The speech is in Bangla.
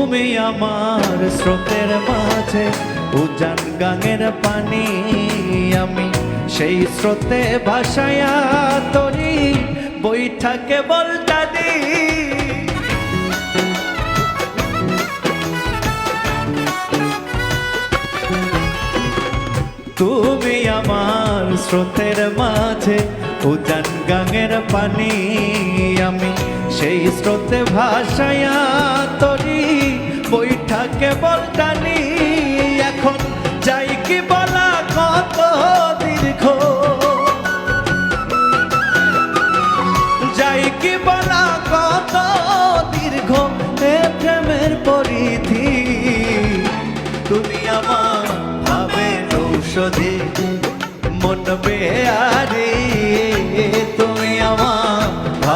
তুমি আমার স্রোতের মাঝে উজান গাঙের পানি, আমি সেই স্রোতে ভাসায়া তরি বৈঠা কেবল টানি। তুমি আমার স্রোতের মাঝে উজান গাঙের পানি, আমি সেই স্রোতে ভাসায়া তরি বৈঠা কেবল টানি। এখন যাই কি বলা কত দীর্ঘ, যাই কি বলা কত দীর্ঘ এ প্রেমের পরিধি। তুমি আমার ভাবের ঔষধি, মন বেয়া